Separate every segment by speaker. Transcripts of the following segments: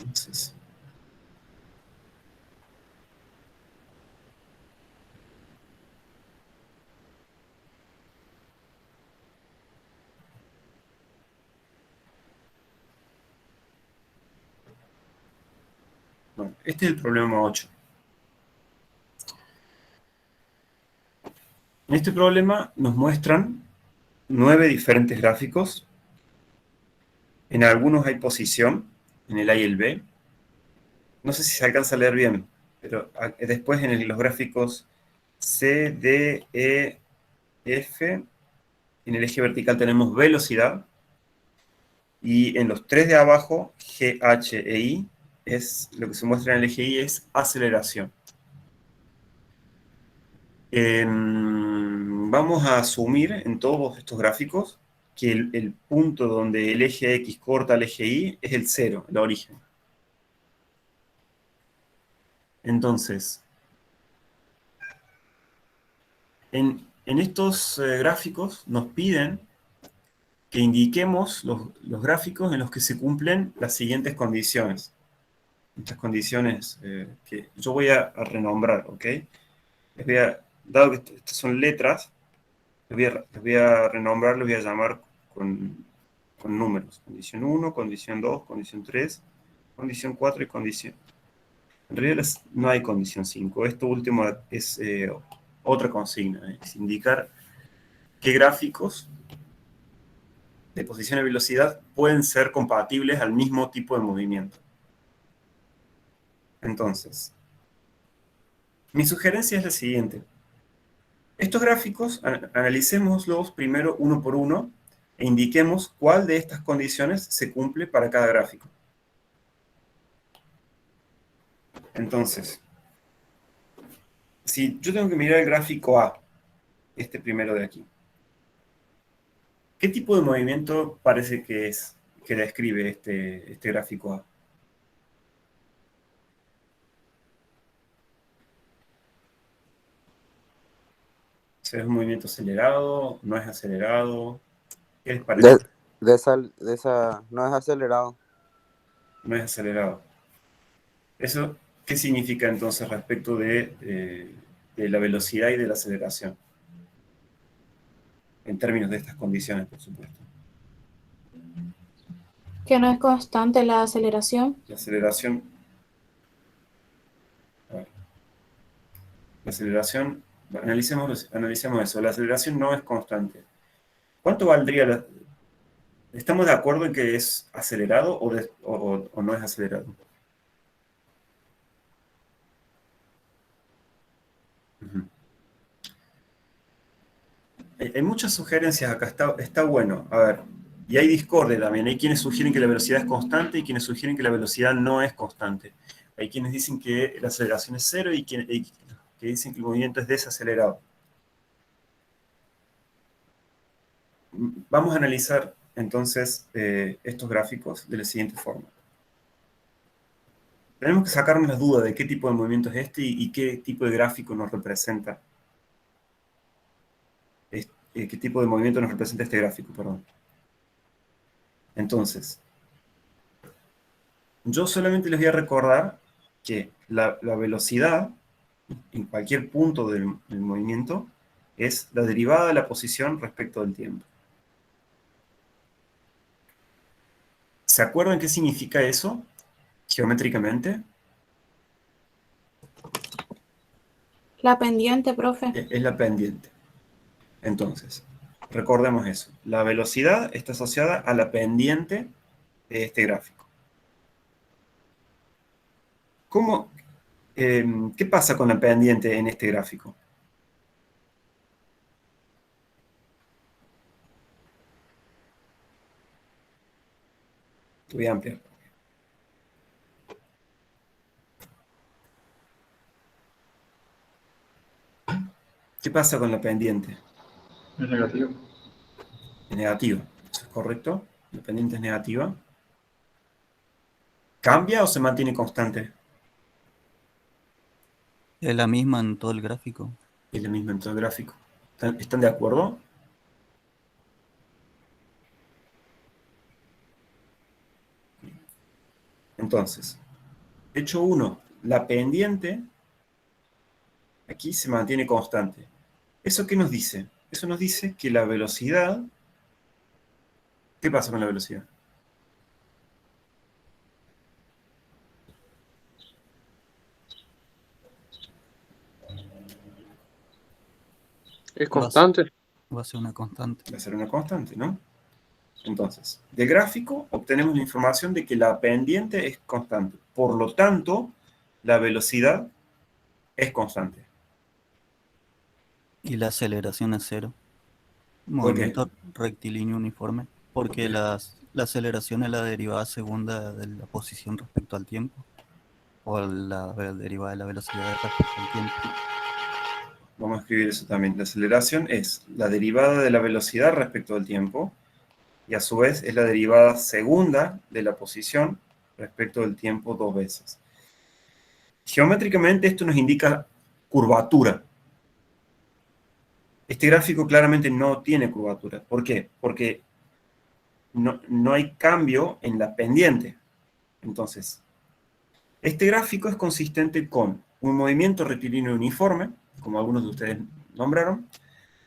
Speaker 1: Entonces, bueno, este es el problema 8. En este problema nos muestran 9 diferentes gráficos. En algunos hay posición, en el A y el B. No sé si se alcanza a leer bien, pero después en los gráficos C, D, E, F, en el eje vertical tenemos velocidad, y en los tres de abajo, G, H e I, lo que se muestra en el eje Y es aceleración. Vamos a asumir en todos estos gráficos que el punto donde el eje X corta el eje Y es el cero, el origen. Entonces, en estos gráficos nos piden que indiquemos los gráficos en los que se cumplen las siguientes condiciones. Estas condiciones que yo voy a renombrar, ¿ok? Dado que estas son letras, les voy a renombrar, les voy a llamar con números. Condición 1, condición 2, condición 3, condición 4 y condición. En realidad no hay condición 5. Esto último es otra consigna. Es indicar qué gráficos de posición y velocidad pueden ser compatibles al mismo tipo de movimiento. Entonces, mi sugerencia es la siguiente. Estos gráficos, analicémoslos primero uno por uno e indiquemos cuál de estas condiciones se cumple para cada gráfico. Entonces, si yo tengo que mirar el gráfico A, este primero de aquí, ¿qué tipo de movimiento parece que describe este gráfico A? ¿Es un movimiento acelerado? ¿No es acelerado? ¿Qué les parece?
Speaker 2: De esa no es acelerado.
Speaker 1: No es acelerado. ¿Eso qué significa entonces respecto de la velocidad y de la aceleración? En términos de estas condiciones, por supuesto.
Speaker 3: Que no es constante la aceleración.
Speaker 1: La aceleración, a ver, la aceleración, analicemos eso. La aceleración no es constante. ¿Cuánto valdría ¿Estamos de acuerdo en que es acelerado o no es acelerado? Ujú. Hay muchas sugerencias acá, está bueno. A ver, y hay discordia también. Hay quienes sugieren que la velocidad es constante y quienes sugieren que la velocidad no es constante. Hay quienes dicen que la aceleración es cero y que dicen que el movimiento es desacelerado. Vamos a analizar entonces estos gráficos de la siguiente forma. Tenemos que sacarnos las dudas de qué tipo de movimiento es este y qué tipo de gráfico nos representa. ¿Qué tipo de movimiento nos representa este gráfico? Perdón. Entonces, yo solamente les voy a recordar que la velocidad en cualquier punto del movimiento es la derivada de la posición respecto del tiempo. ¿Se acuerdan qué significa eso geométricamente?
Speaker 3: La pendiente, profe.
Speaker 1: Es la pendiente. Entonces, recordemos eso. La velocidad está asociada a la pendiente de este gráfico. ¿Qué pasa con la pendiente en este gráfico? Voy a ampliar. ¿Qué pasa con la pendiente?
Speaker 4: Es negativo.
Speaker 1: Es negativa. ¿Eso es correcto? La pendiente es negativa. ¿Cambia o se mantiene constante?
Speaker 5: Es la misma en todo el gráfico.
Speaker 1: Es la misma en todo el gráfico. ¿Están de acuerdo? Entonces, hecho 1, la pendiente aquí se mantiene constante. ¿Eso qué nos dice? Eso nos dice que la velocidad... ¿Qué pasa con la velocidad?
Speaker 4: Es
Speaker 5: Va a, s-
Speaker 4: constante.
Speaker 5: va a ser una constante.
Speaker 1: Va a ser una constante, ¿no? Entonces, del gráfico obtenemos la información de que la pendiente es constante. Por lo tanto, la velocidad es constante.
Speaker 5: Y la aceleración es cero.
Speaker 1: ¿Por qué?
Speaker 5: Movimiento rectilíneo uniforme. Porque la aceleración es la derivada segunda de la posición respecto al tiempo. O la derivada de la velocidad respecto al tiempo.
Speaker 1: Vamos a escribir eso también. La aceleración es la derivada de la velocidad respecto al tiempo y a su vez es la derivada segunda de la posición respecto del tiempo 2 veces. Geométricamente esto nos indica curvatura. Este gráfico claramente no tiene curvatura. ¿Por qué? Porque no hay cambio en la pendiente. Entonces, este gráfico es consistente con un movimiento rectilíneo uniforme, como algunos de ustedes nombraron,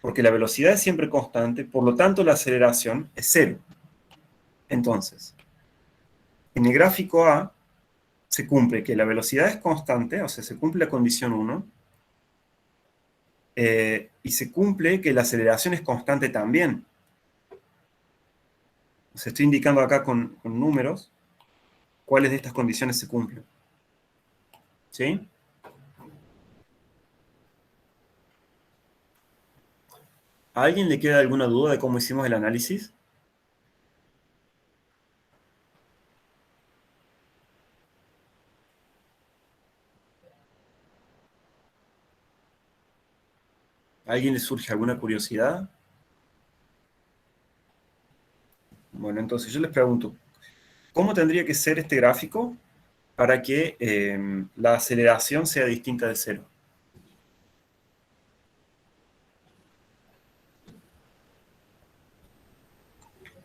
Speaker 1: porque la velocidad es siempre constante, por lo tanto la aceleración es cero. Entonces, en el gráfico A se cumple que la velocidad es constante, o sea, se cumple la condición 1, y se cumple que la aceleración es constante también. O sea, estoy indicando acá con números cuáles de estas condiciones se cumplen. ¿Sí? ¿A alguien le queda alguna duda de cómo hicimos el análisis? ¿A alguien le surge alguna curiosidad? Bueno, entonces yo les pregunto, ¿cómo tendría que ser este gráfico para que la aceleración sea distinta de cero?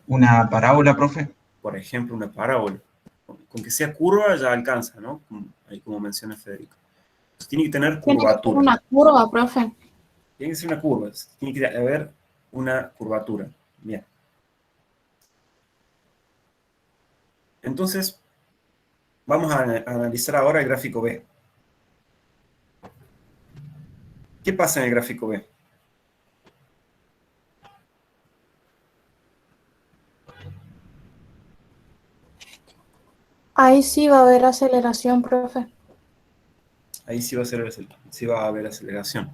Speaker 6: Una parábola, profe.
Speaker 1: Por ejemplo, una parábola. Con que sea curva ya alcanza, ¿no? Ahí como menciona Federico. Entonces, tiene que tener
Speaker 3: Tiene que ser
Speaker 1: curvatura.
Speaker 3: una curva, profe.
Speaker 1: Tiene que ser una curva. Tiene que haber una curvatura. Bien. Entonces, vamos a analizar ahora el gráfico B. ¿Qué pasa en el gráfico B?
Speaker 3: Ahí sí va a haber aceleración, profe.
Speaker 1: Ahí sí va a haber aceleración.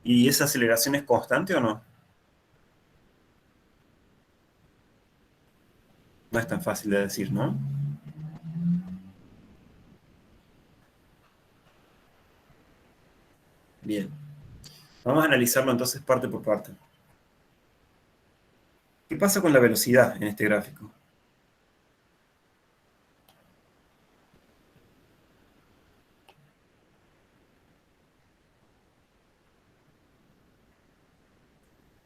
Speaker 1: ¿Y esa aceleración es constante o no? No es tan fácil de decir, ¿no? Bien. Vamos a analizarlo entonces parte por parte. ¿Qué pasa con la velocidad en este gráfico?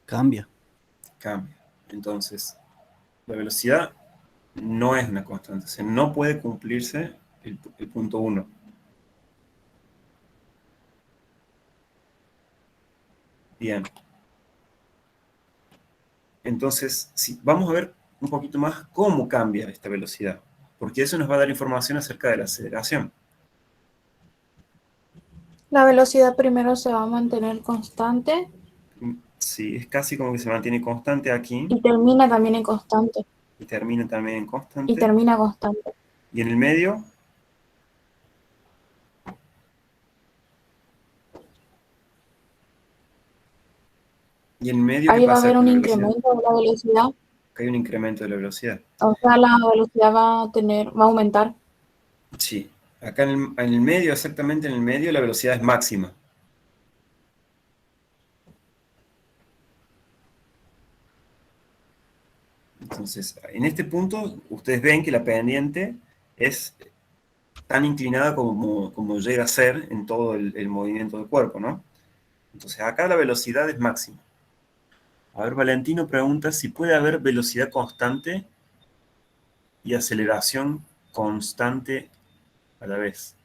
Speaker 5: Cambia.
Speaker 1: Cambia. Entonces, la velocidad no es una constante. O sea, no puede cumplirse el punto 1. Bien. Entonces, vamos a ver un poquito más cómo cambia esta velocidad. Porque eso nos va a dar información acerca de la aceleración.
Speaker 3: La velocidad primero se va a mantener constante
Speaker 1: Sí, es casi como que se mantiene constante aquí
Speaker 3: y termina también en constante.
Speaker 1: y termina también en
Speaker 3: Y
Speaker 1: constante.
Speaker 3: termina constante.
Speaker 1: Y en el medio, ¿qué
Speaker 3: Ahí va a
Speaker 1: pasa
Speaker 3: haber
Speaker 1: con
Speaker 3: un
Speaker 1: la velocidad?
Speaker 3: incremento de la velocidad.
Speaker 1: Que hay un incremento de la velocidad.
Speaker 3: O sea, la velocidad va a aumentar.
Speaker 1: Sí, acá en el medio, exactamente en el medio, la velocidad es máxima. Entonces, en este punto, ustedes ven que la pendiente es tan inclinada como llega a ser en todo el movimiento del cuerpo, ¿no? Entonces, acá la velocidad es máxima. A ver, Valentino pregunta si puede haber velocidad constante y aceleración constante a la vez.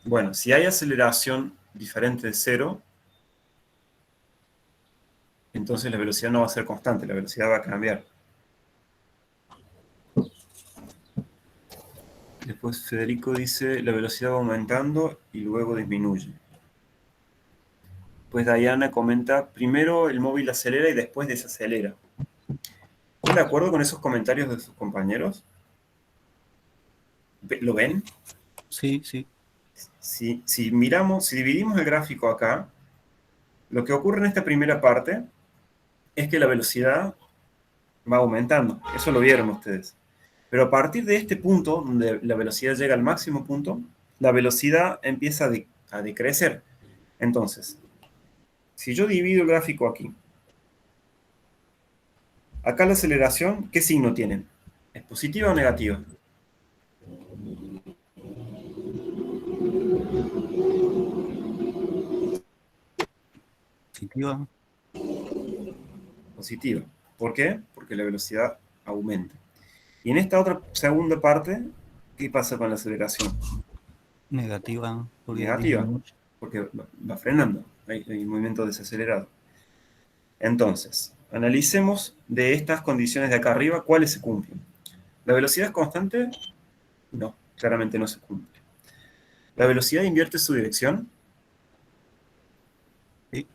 Speaker 1: Bueno, si hay aceleración diferente de cero, entonces la velocidad no va a ser constante, la velocidad va a cambiar. Después Federico dice, la velocidad va aumentando y luego disminuye. Pues Diana comenta, primero el móvil acelera y después desacelera. ¿Están de acuerdo con esos comentarios de sus compañeros? ¿Lo ven?
Speaker 5: Sí, sí.
Speaker 1: Si miramos, si dividimos el gráfico acá, lo que ocurre en esta primera parte es que la velocidad va aumentando. Eso lo vieron ustedes. Pero a partir de este punto, donde la velocidad llega al máximo punto, la velocidad empieza a decrecer. Entonces, si yo divido el gráfico aquí, acá la aceleración, ¿qué signo tiene? ¿Es positiva o negativa?
Speaker 5: Positiva.
Speaker 1: Positiva. ¿Por qué? Porque la velocidad aumenta. Y en esta otra segunda parte, ¿qué pasa con la aceleración?
Speaker 5: Negativa. Porque
Speaker 1: Negativa,
Speaker 5: disminuye.
Speaker 1: porque va frenando, hay movimiento desacelerado. Entonces, analicemos de estas condiciones de acá arriba, ¿cuáles se cumplen? ¿La velocidad es constante? No, claramente no se cumple. ¿La velocidad invierte su dirección?
Speaker 5: Sí.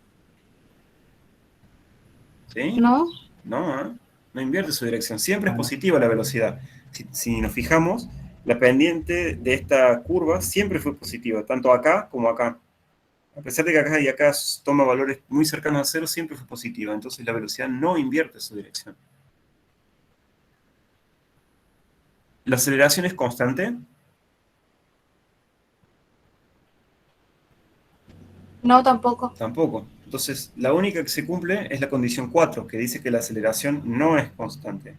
Speaker 1: ¿Sí?
Speaker 3: ¿No?
Speaker 1: No, ¿eh? No invierte su dirección. Siempre es
Speaker 5: Ah, no.
Speaker 1: positiva la velocidad. Si nos fijamos, la pendiente de esta curva siempre fue positiva, tanto acá como acá. A pesar de que acá y acá toma valores muy cercanos a cero, siempre fue positiva. Entonces la velocidad no invierte su dirección. ¿La aceleración es constante?
Speaker 3: No, tampoco.
Speaker 1: Tampoco. Entonces, la única que se cumple es la condición 4, que dice que la aceleración no es constante.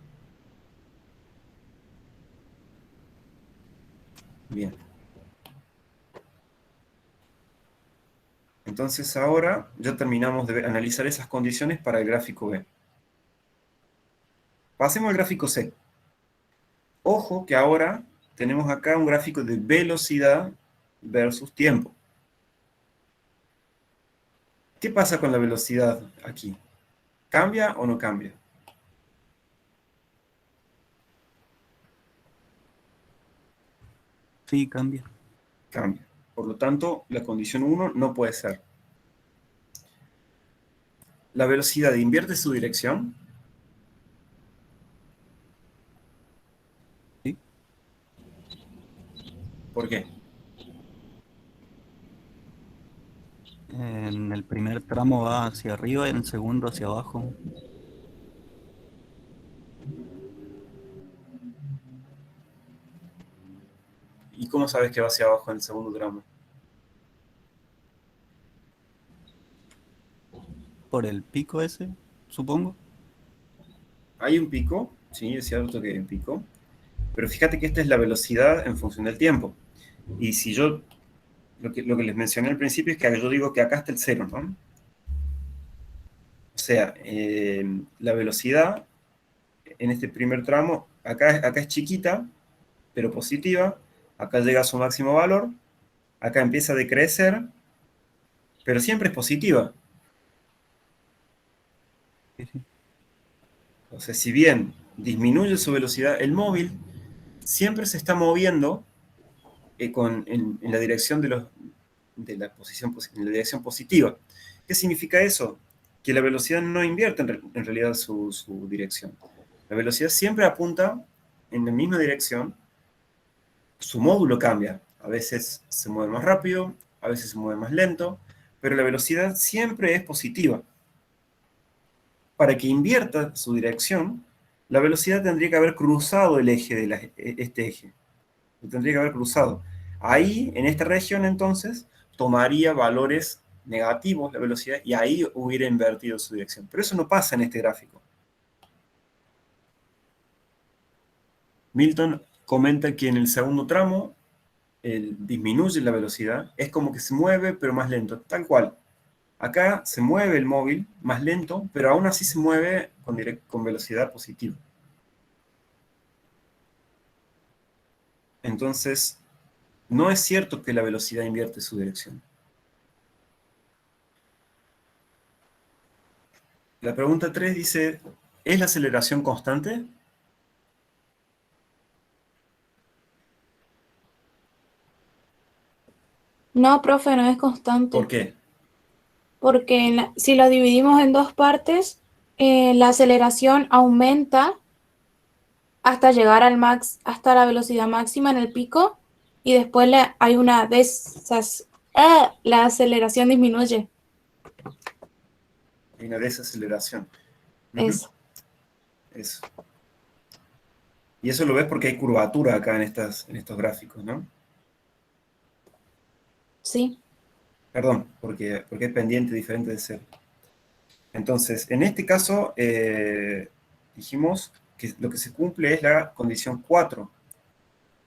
Speaker 1: Bien. Entonces ahora ya terminamos de analizar esas condiciones para el gráfico B. Pasemos al gráfico C. Ojo que ahora tenemos acá un gráfico de velocidad versus tiempo. ¿Qué pasa con la velocidad aquí? ¿Cambia o no cambia?
Speaker 5: Sí, cambia.
Speaker 1: Cambia. Por lo tanto, la condición 1 no puede ser. ¿La velocidad invierte su dirección?
Speaker 5: Sí.
Speaker 1: ¿Por qué?
Speaker 5: En el primer tramo va hacia arriba y en el segundo hacia abajo.
Speaker 1: ¿Y cómo sabes que va hacia abajo en el segundo tramo?
Speaker 5: Por el pico ese, supongo.
Speaker 1: Hay un pico, sí, es cierto que hay un pico, pero fíjate que esta es la velocidad en función del tiempo. Y si yo, lo que les mencioné al principio es que yo digo que acá está el cero, ¿no? O sea, la velocidad en este primer tramo, acá es chiquita, pero positiva, acá llega a su máximo valor, acá empieza a decrecer, pero siempre es positiva.
Speaker 5: Sí, sí.
Speaker 1: O sea, si bien disminuye su velocidad, el móvil siempre se está moviendo en la dirección de la posición, en la dirección positiva. ¿Qué significa eso? Que la velocidad no invierte en realidad su dirección. La velocidad siempre apunta en la misma dirección, su módulo cambia. A veces se mueve más rápido, a veces se mueve más lento, pero la velocidad siempre es positiva. Para que invierta su dirección, la velocidad tendría que haber cruzado el eje de este eje. Lo tendría que haber cruzado. Ahí, en esta región, entonces, tomaría valores negativos la velocidad y ahí hubiera invertido su dirección. Pero eso no pasa en este gráfico. Milton comenta que en el segundo tramo disminuye la velocidad, es como que se mueve pero más lento, tal cual. Acá se mueve el móvil más lento, pero aún así se mueve con velocidad positiva. entonces no es cierto que la velocidad invierte su dirección. La pregunta 3 dice, ¿es la aceleración constante?
Speaker 3: No, profe, no es
Speaker 1: ¿Por
Speaker 3: constante.
Speaker 1: qué?
Speaker 3: Porque si lo dividimos en dos partes, la aceleración aumenta hasta llegar hasta la velocidad máxima en el pico y después hay una la aceleración disminuye.
Speaker 1: Hay una desaceleración. Ujú,
Speaker 3: Es,
Speaker 1: eso. Y eso lo ves porque hay curvatura acá en estos gráficos, ¿no?
Speaker 3: sí.
Speaker 1: Perdón, porque es pendiente diferente de cero. Entonces, en este caso, dijimos que lo que se cumple es la condición 4.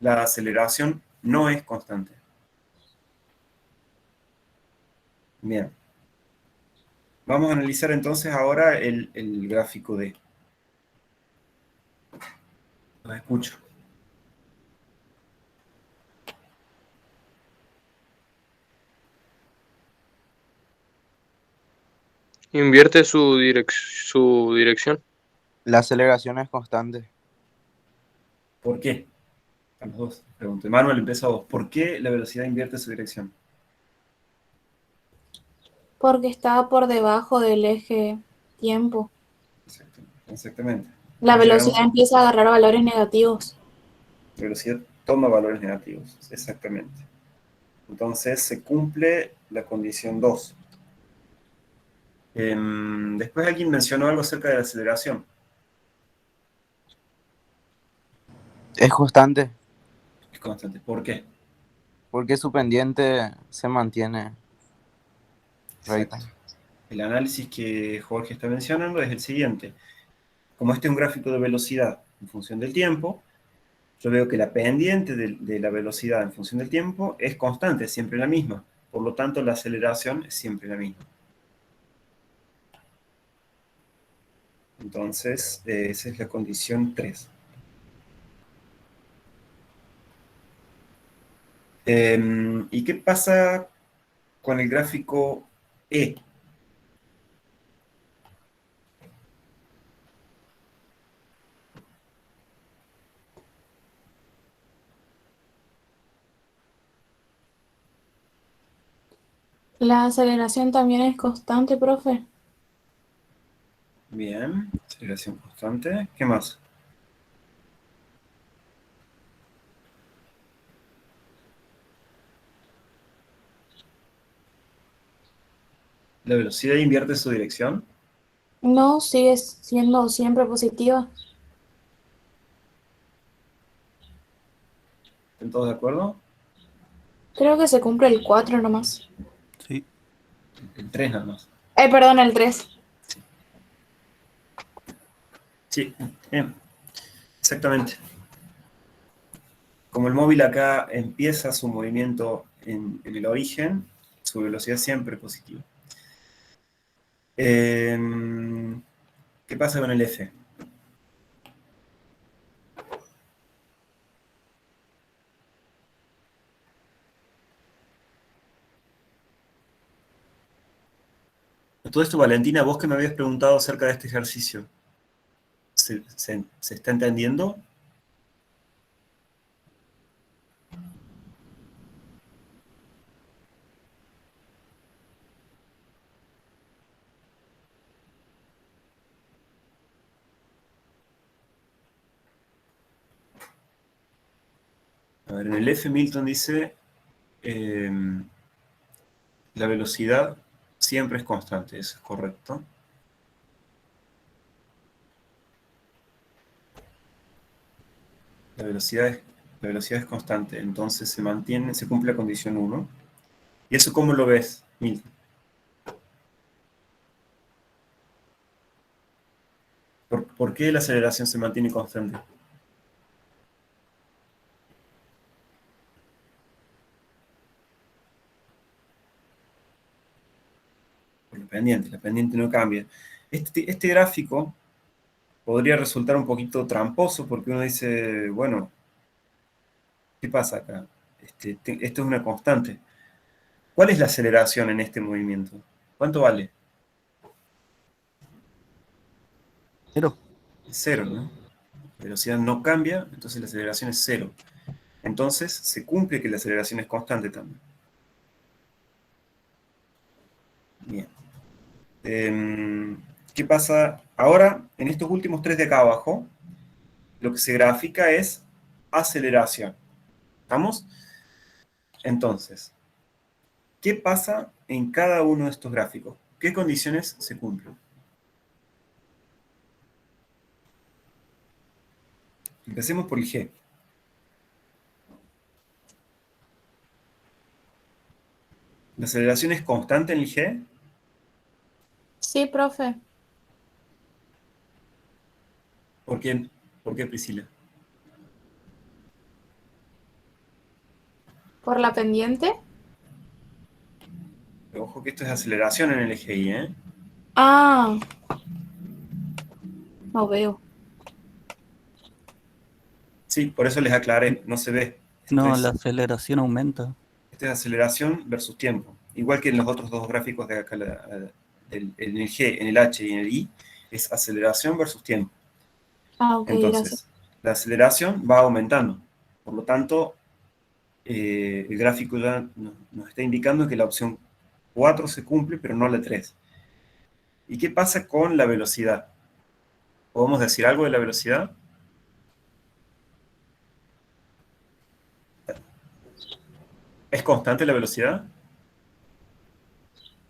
Speaker 1: La aceleración no es constante. Bien. Vamos a analizar entonces ahora el gráfico D. Los escucho.
Speaker 4: Invierte su dirección.
Speaker 2: La aceleración es constante.
Speaker 1: ¿Por qué? A los dos. Pregunto. Manuel, empieza a vos. ¿Por qué la velocidad invierte su dirección?
Speaker 3: Porque está por debajo del eje tiempo.
Speaker 1: Exactamente.
Speaker 3: La
Speaker 1: Ahí
Speaker 3: velocidad
Speaker 1: llegamos.
Speaker 3: empieza a agarrar valores negativos.
Speaker 1: La velocidad toma valores negativos. Exactamente. Entonces se cumple la condición 2. Después alguien mencionó algo acerca de la aceleración.
Speaker 2: Es constante
Speaker 1: Es constante. ¿Por qué?
Speaker 2: porque su pendiente se mantiene
Speaker 1: Exacto.
Speaker 2: recta.
Speaker 1: El análisis que Jorge está mencionando es el siguiente. Como este es un gráfico de velocidad en función del tiempo, yo veo que la pendiente de la velocidad en función del tiempo es constante, es siempre la misma. Por lo tanto, la aceleración es siempre la misma. Entonces, esa es la condición 3. ¿Y qué pasa con el gráfico E?
Speaker 3: La aceleración también es constante, profe.
Speaker 1: Bien, aceleración constante. ¿Qué más? ¿La velocidad invierte su dirección?
Speaker 3: No, sigue siendo siempre positiva.
Speaker 1: ¿Están todos de acuerdo?
Speaker 3: Creo que se cumple el 4 nomás.
Speaker 5: Sí.
Speaker 1: El 3 nada más.
Speaker 3: Perdón, el 3.
Speaker 1: Sí, bien, exactamente. Como el móvil acá empieza su movimiento en el origen, su velocidad siempre es positiva. ¿Qué pasa con el F? Todo esto, Valentina, vos que me habías preguntado acerca de este ejercicio, ¿se está entendiendo? A ver, en el F Milton dice, la velocidad siempre es constante, eso es correcto. La velocidad es constante, entonces se mantiene, se cumple la condición 1. ¿Y eso cómo lo ves, Milton? ¿Por qué la aceleración se mantiene constante? Por la pendiente no cambia. Este gráfico podría resultar un poquito tramposo porque uno dice, bueno, ¿Qué pasa acá? Esto es una constante. ¿Cuál es la aceleración en este movimiento? ¿Cuánto vale?
Speaker 5: 0.
Speaker 1: Cero, ¿no? La velocidad no cambia, entonces la aceleración es cero. Entonces se cumple que la aceleración es constante también. Bien. ¿Qué pasa? Ahora, en estos últimos tres de acá abajo, lo que se grafica es aceleración. ¿Estamos? Entonces, ¿qué pasa en cada uno de estos gráficos? ¿Qué condiciones se cumplen? Empecemos por el G. ¿La aceleración es constante en el G?
Speaker 3: Sí, profe.
Speaker 1: ¿Por qué? ¿Por qué, Priscila?
Speaker 3: ¿Por la pendiente?
Speaker 1: Pero ojo que esto es aceleración en el eje Y, ¿eh?
Speaker 3: Ah, no veo.
Speaker 1: Sí, por eso les aclaré, no se ve.
Speaker 5: No, la aceleración aumenta.
Speaker 1: Esto es aceleración versus tiempo. Igual que en los otros dos gráficos de acá, en el G, en el H y en el I, es aceleración versus tiempo.
Speaker 3: Ah, ok, gracias.
Speaker 1: Entonces, la aceleración va aumentando. Por lo tanto, el gráfico ya nos está indicando que la opción 4 se cumple, pero no la 3. ¿Y qué pasa con la velocidad? ¿Podemos decir algo de la velocidad? ¿Es constante la velocidad?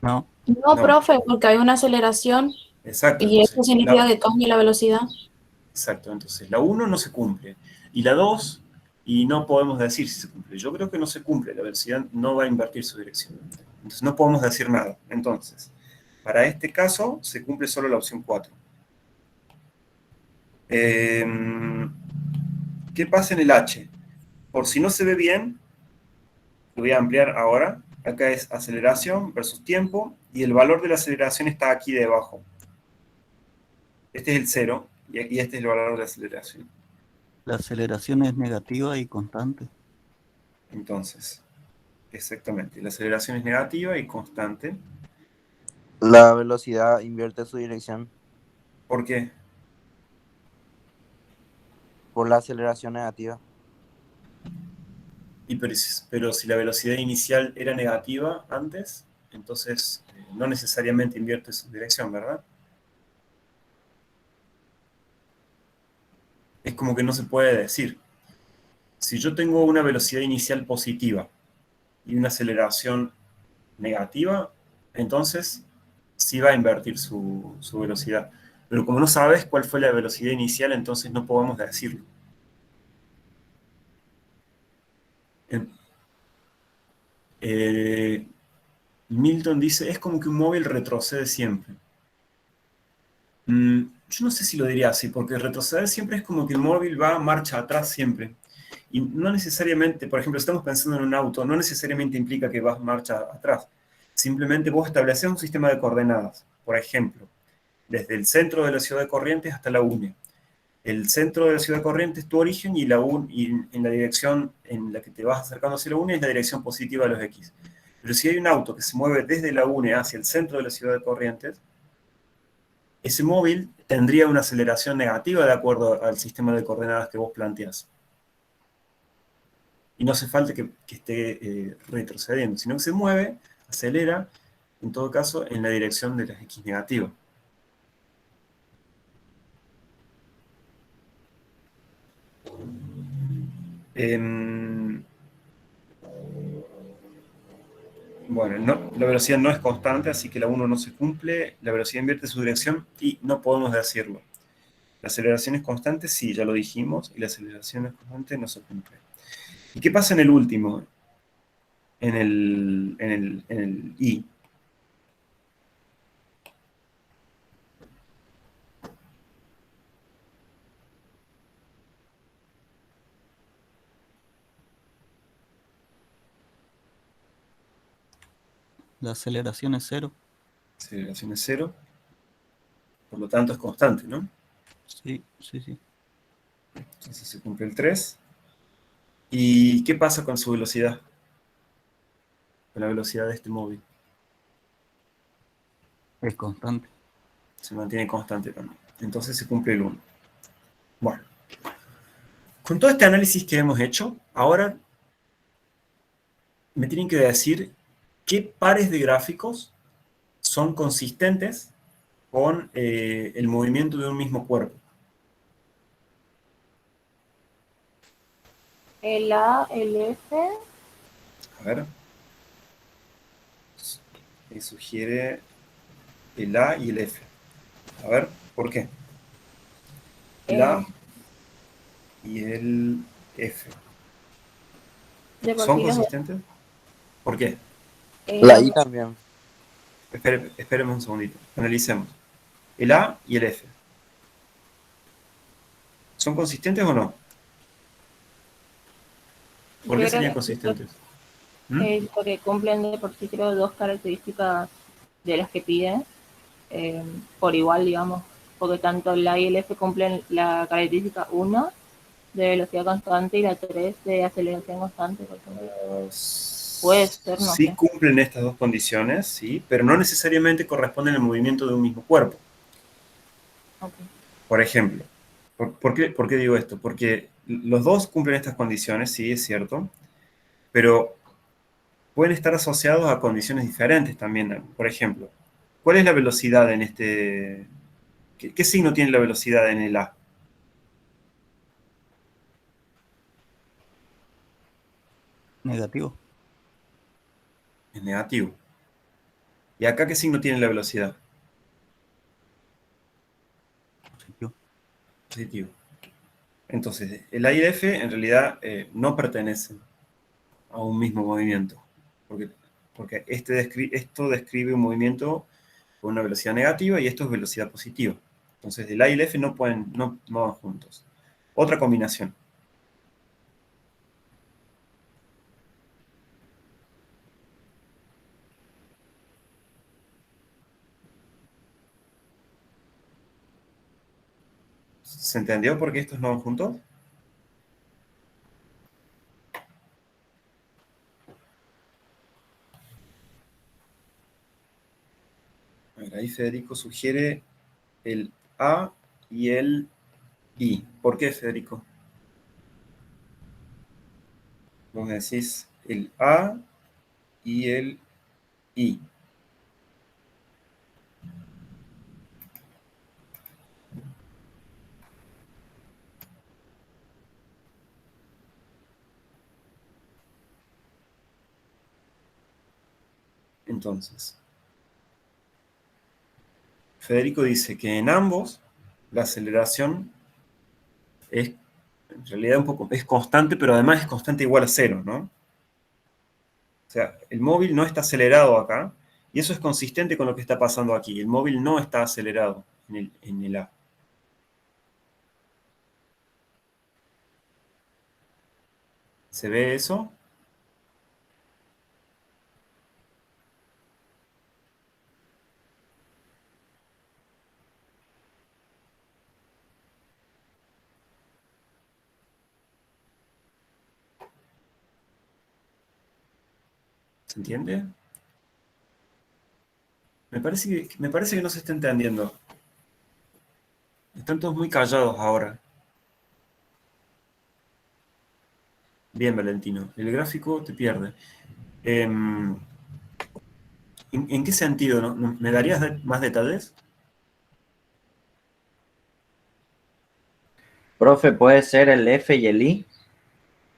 Speaker 5: No,
Speaker 3: No,
Speaker 1: No.
Speaker 3: profe, porque hay una aceleración
Speaker 1: Exacto,
Speaker 3: y
Speaker 1: entonces,
Speaker 3: eso significa que cambia la velocidad.
Speaker 1: exacto, entonces la 1 no se cumple. Y la 2, y no podemos decir si se cumple. Yo creo que no se cumple, la velocidad no va a invertir su dirección. Entonces no podemos decir nada. Entonces, para este caso se cumple solo la opción 4. ¿Qué pasa en el H? Por si no se ve bien, lo voy a ampliar ahora. Acá es aceleración versus tiempo, y el valor de la aceleración está aquí debajo. Este es el 0, y este es el valor de la aceleración.
Speaker 5: la aceleración es negativa y constante.
Speaker 1: Entonces, exactamente, la aceleración es negativa y constante.
Speaker 2: La velocidad invierte su dirección
Speaker 1: ¿Por qué?
Speaker 2: por la aceleración negativa.
Speaker 1: Pero si la velocidad inicial era negativa antes, entonces no necesariamente invierte su dirección, ¿verdad? Es como que no se puede decir. Si yo tengo una velocidad inicial positiva y una aceleración negativa, entonces sí va a invertir su velocidad. Pero como no sabes cuál fue la velocidad inicial, entonces no podemos decirlo. Eh, Milton dice, es como que un móvil retrocede siempre. Yo no sé si lo diría así, porque retroceder siempre es como que el móvil va marcha atrás siempre. Y no necesariamente, por ejemplo, si estamos pensando en un auto, no necesariamente implica que vas marcha atrás. Simplemente vos estableces un sistema de coordenadas. Por ejemplo, desde el centro de la ciudad de Corrientes hasta la UNE. El centro de la ciudad de Corrientes es tu origen y, y en la dirección en la que te vas acercando hacia la UNE es la dirección positiva de los X. Pero si hay un auto que se mueve desde la UNE hacia el centro de la ciudad de Corrientes, ese móvil tendría una aceleración negativa de acuerdo al sistema de coordenadas que vos planteás. Y no hace falta que esté retrocediendo, sino que se mueve, acelera, en todo caso, en la dirección de las X negativas. Bueno, la velocidad no es constante, así que la 1 no se cumple, la velocidad invierte su dirección y no podemos decirlo. La aceleración es constante, sí, ya lo dijimos, y la aceleración es constante, no se cumple. ¿Y qué pasa en el último? En el I.
Speaker 5: La aceleración es 0.
Speaker 1: Aceleración es 0, por lo tanto es constante, ¿no?
Speaker 5: Sí, sí, sí.
Speaker 1: Entonces se cumple el 3. ¿Y qué pasa con su velocidad? Con la velocidad de este móvil.
Speaker 5: Es constante.
Speaker 1: Se mantiene constante también. Entonces se cumple el 1. Bueno. Con todo este análisis que hemos hecho, ahora me tienen que decir qué pares de gráficos son consistentes con el movimiento de un mismo cuerpo.
Speaker 3: El A, el F.
Speaker 1: A ver. Me sugiere el A y el F. A ver, ¿por qué? El A y el F.
Speaker 3: De por
Speaker 1: ¿Son
Speaker 3: sí los
Speaker 1: consistentes? ¿Por qué?
Speaker 2: La I también.
Speaker 1: Esperemos un segundito. Analicemos. El A y el F. ¿Son consistentes o no? ¿Por
Speaker 3: Yo
Speaker 1: qué
Speaker 3: creo
Speaker 1: serían
Speaker 3: que
Speaker 1: consistentes? ¿Mm?
Speaker 3: porque cumplen de por sí creo dos características de las que piden por igual, digamos, porque tanto la I y el F cumplen la característica 1 de velocidad constante y la 3 de aceleración constante, por ejemplo. Puede ser, no
Speaker 1: Sí
Speaker 3: sé.
Speaker 1: cumplen estas dos condiciones, sí, pero no necesariamente corresponden al movimiento de un mismo cuerpo.
Speaker 3: Okay.
Speaker 1: Por ejemplo, ¿por qué digo esto? Porque los dos cumplen estas condiciones, sí, es cierto, pero pueden estar asociados a condiciones diferentes también. Por ejemplo, ¿cuál es la velocidad en este... ¿Qué signo tiene la velocidad en el A?
Speaker 5: Negativo.
Speaker 1: Es negativo. ¿Y acá qué signo tiene la velocidad?
Speaker 5: Positivo.
Speaker 1: Positivo. Entonces, el A y el F en realidad no pertenecen a un mismo movimiento, porque esto describe un movimiento con una velocidad negativa y esto es velocidad positiva. Entonces, el A y el F no van juntos. Otra combinación. ¿Se entendió por qué estos no van juntos? A ver, ahí Federico sugiere el A y el I. ¿Por qué, Federico? Vos decís el A y el I. Entonces, Federico dice que en ambos la aceleración es en realidad es constante, pero además es constante igual a cero, ¿no? O sea, el móvil no está acelerado acá, y eso es consistente con lo que está pasando aquí. El móvil no está acelerado en el A. ¿Se ve eso? ¿Se entiende? Me parece que no se está entendiendo. Están todos muy callados ahora. Bien, Valentino. El gráfico te pierde. ¿En qué sentido? ¿Me darías más detalles?
Speaker 7: Profe, ¿puede ser el F y el I?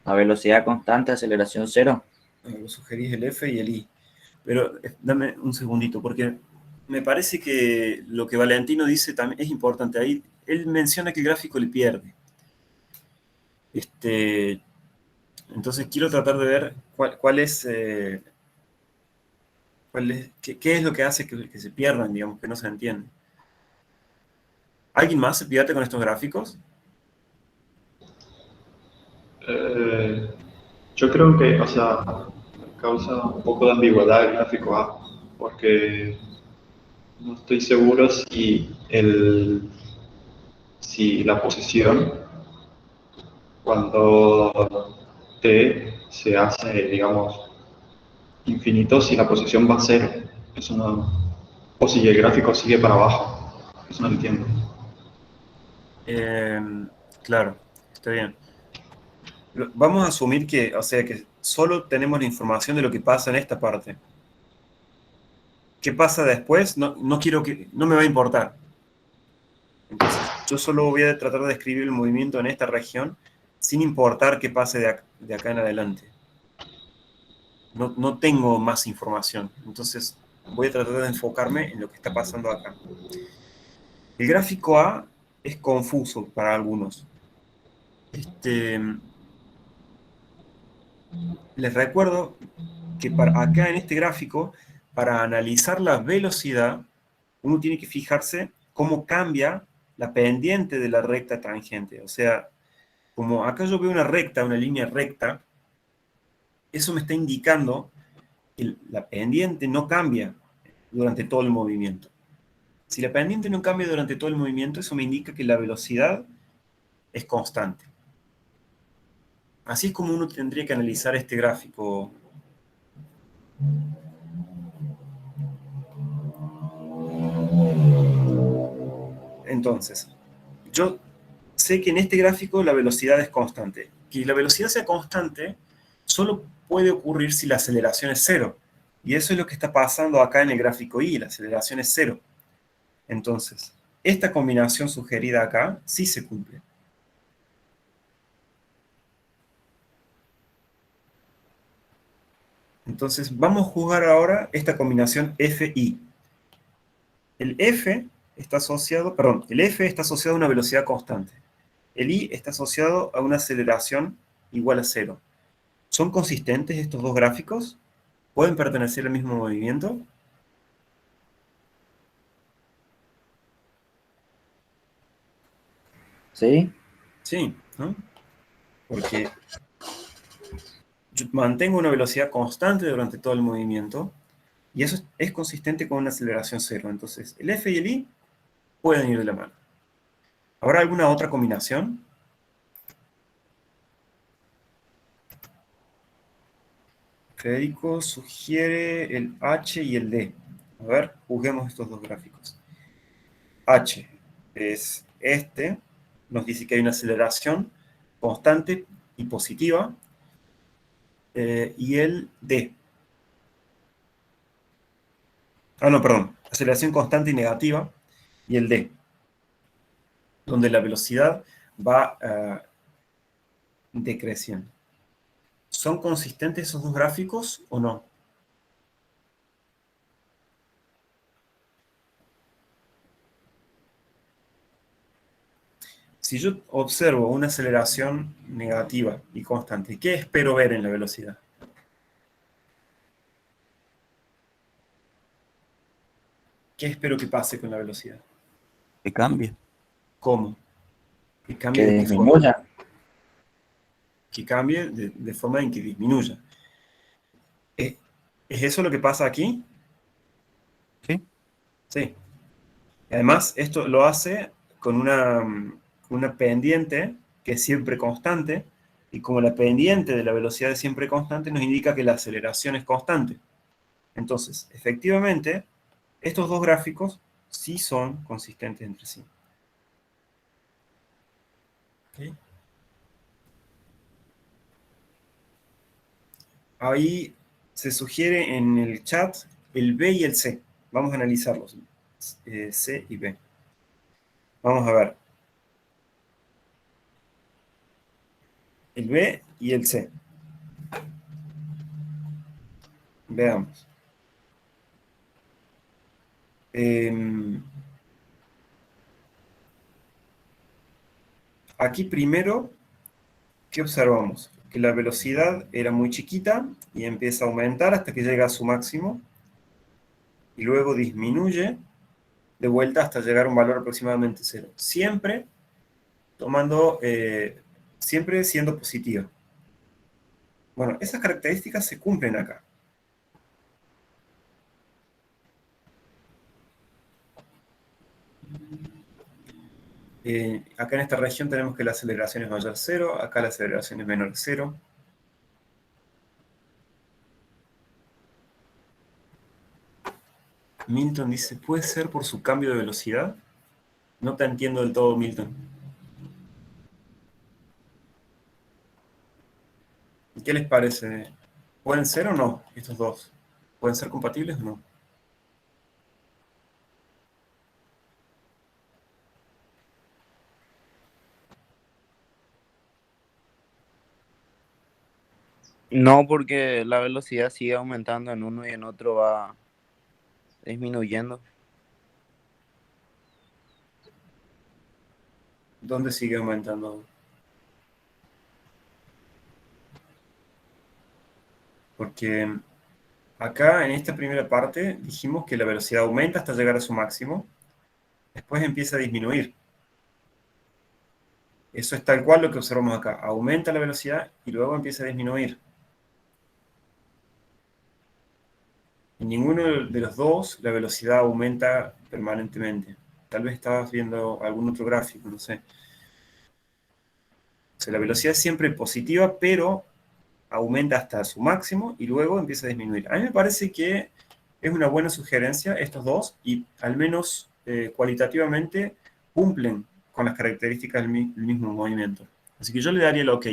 Speaker 7: A velocidad constante, aceleración cero.
Speaker 1: Vos sugerís el F y el I. Pero dame un segundito, porque me parece que lo que Valentino dice también es importante. Ahí él menciona que el gráfico le pierde. Entonces quiero tratar de ver qué es lo que hace que se pierdan, digamos, que no se entiende. ¿Alguien más se pierde con estos gráficos?
Speaker 8: Yo creo que, o sea, causa un poco de ambigüedad el gráfico A, porque no estoy seguro si la posición, cuando t se hace, digamos, infinito si la posición va a cero. Eso no, o si el gráfico sigue para abajo. Eso no entiendo.
Speaker 1: Claro, está bien. Vamos a asumir que, o sea, que solo tenemos la información de lo que pasa en esta parte. ¿Qué pasa después? No quiero que, no me va a importar. Entonces, yo solo voy a tratar de describir el movimiento en esta región sin importar qué pase de acá en adelante. No tengo más información. Entonces, voy a tratar de enfocarme en lo que está pasando acá. El gráfico A es confuso para algunos. Les recuerdo que acá en este gráfico, para analizar la velocidad, uno tiene que fijarse cómo cambia la pendiente de la recta tangente. O sea, como acá yo veo una recta, una línea recta, eso me está indicando que la pendiente no cambia durante todo el movimiento. Si la pendiente no cambia durante todo el movimiento, eso me indica que la velocidad es constante. Así es como uno tendría que analizar este gráfico. Entonces, yo sé que en este gráfico la velocidad es constante. Que la velocidad sea constante solo puede ocurrir si la aceleración es cero. Y eso es lo que está pasando acá en el gráfico Y, la aceleración es cero. Entonces, esta combinación sugerida acá sí se cumple. Entonces, vamos a jugar ahora esta combinación F-I. El F está asociado, perdón, el F está asociado a una velocidad constante. El I está asociado a una aceleración igual a cero. ¿Son consistentes estos dos gráficos? ¿Pueden pertenecer al mismo movimiento?
Speaker 7: ¿Sí?
Speaker 1: Sí, ¿no? Porque yo mantengo una velocidad constante durante todo el movimiento y eso es consistente con una aceleración cero. Entonces, el F y el I pueden ir de la mano. ¿Habrá alguna otra combinación? Federico sugiere el H y el D. A ver, juguemos estos dos gráficos. H es este, nos dice que hay una aceleración constante y positiva, y el D. Ah, no, perdón, aceleración constante y negativa, y el D, donde la velocidad va decreciendo. ¿Son consistentes esos dos gráficos o no? Si yo observo una aceleración negativa y constante, ¿qué espero ver en la velocidad? ¿Qué espero que pase con la velocidad?
Speaker 5: Que cambie.
Speaker 1: ¿Cómo? ¿Que cambie
Speaker 7: Que
Speaker 1: de qué forma?
Speaker 7: disminuya.
Speaker 1: Que cambie de forma en que disminuya. ¿Es eso lo que pasa aquí?
Speaker 5: ¿Sí?
Speaker 1: Sí. Además, esto lo hace con una pendiente que es siempre constante, y como la pendiente de la velocidad es siempre constante, nos indica que la aceleración es constante. Entonces, efectivamente, estos dos gráficos sí son consistentes entre sí. ¿Ok? Ahí se sugiere en el chat el B y el C. Vamos a analizarlos. C y B. Vamos a ver. El B y el C. Veamos. Aquí primero, ¿qué observamos? Que la velocidad era muy chiquita y empieza a aumentar hasta que llega a su máximo y luego disminuye de vuelta hasta llegar a un valor aproximadamente cero. Siempre siempre siendo positiva. Bueno, esas características se cumplen acá. Acá en esta región tenemos que la aceleración es mayor a cero, acá la aceleración es menor a cero. Milton dice, ¿puede ser por su cambio de velocidad? No te entiendo del todo, Milton. ¿Qué les parece? ¿Pueden ser o no estos dos? ¿Pueden ser compatibles o no?
Speaker 2: No, porque la velocidad sigue aumentando en uno y en otro va disminuyendo.
Speaker 1: ¿Dónde sigue aumentando? Porque acá en esta primera parte dijimos que la velocidad aumenta hasta llegar a su máximo, después empieza a disminuir. Eso es tal cual lo que observamos acá. Aumenta la velocidad y luego empieza a disminuir. En ninguno de los dos la velocidad aumenta permanentemente. Tal vez estabas viendo algún otro gráfico, no sé. O sea, la velocidad es siempre positiva, pero aumenta hasta su máximo y luego empieza a disminuir. A mí me parece que es una buena sugerencia estos dos y al menos cualitativamente cumplen con las características del mismo movimiento. Así que yo le daría el OK.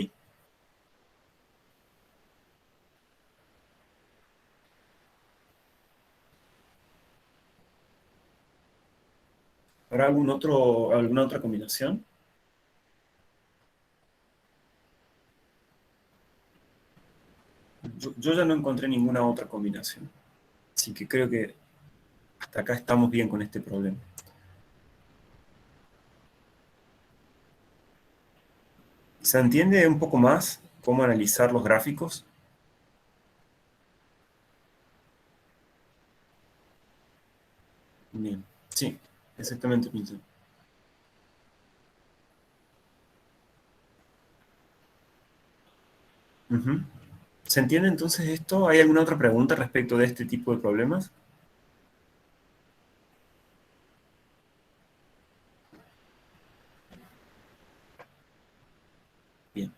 Speaker 1: ¿Habrá alguna otra combinación? Yo ya no encontré ninguna otra combinación. Así que creo que hasta acá estamos bien con este problema. ¿Se entiende un poco más cómo analizar los gráficos? Bien, sí, exactamente. Milton. Ujú. ¿Se entiende entonces esto? ¿Hay alguna otra pregunta respecto de este tipo de problemas? Bien.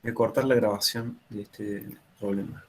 Speaker 1: Voy a cortar la grabación de este problema.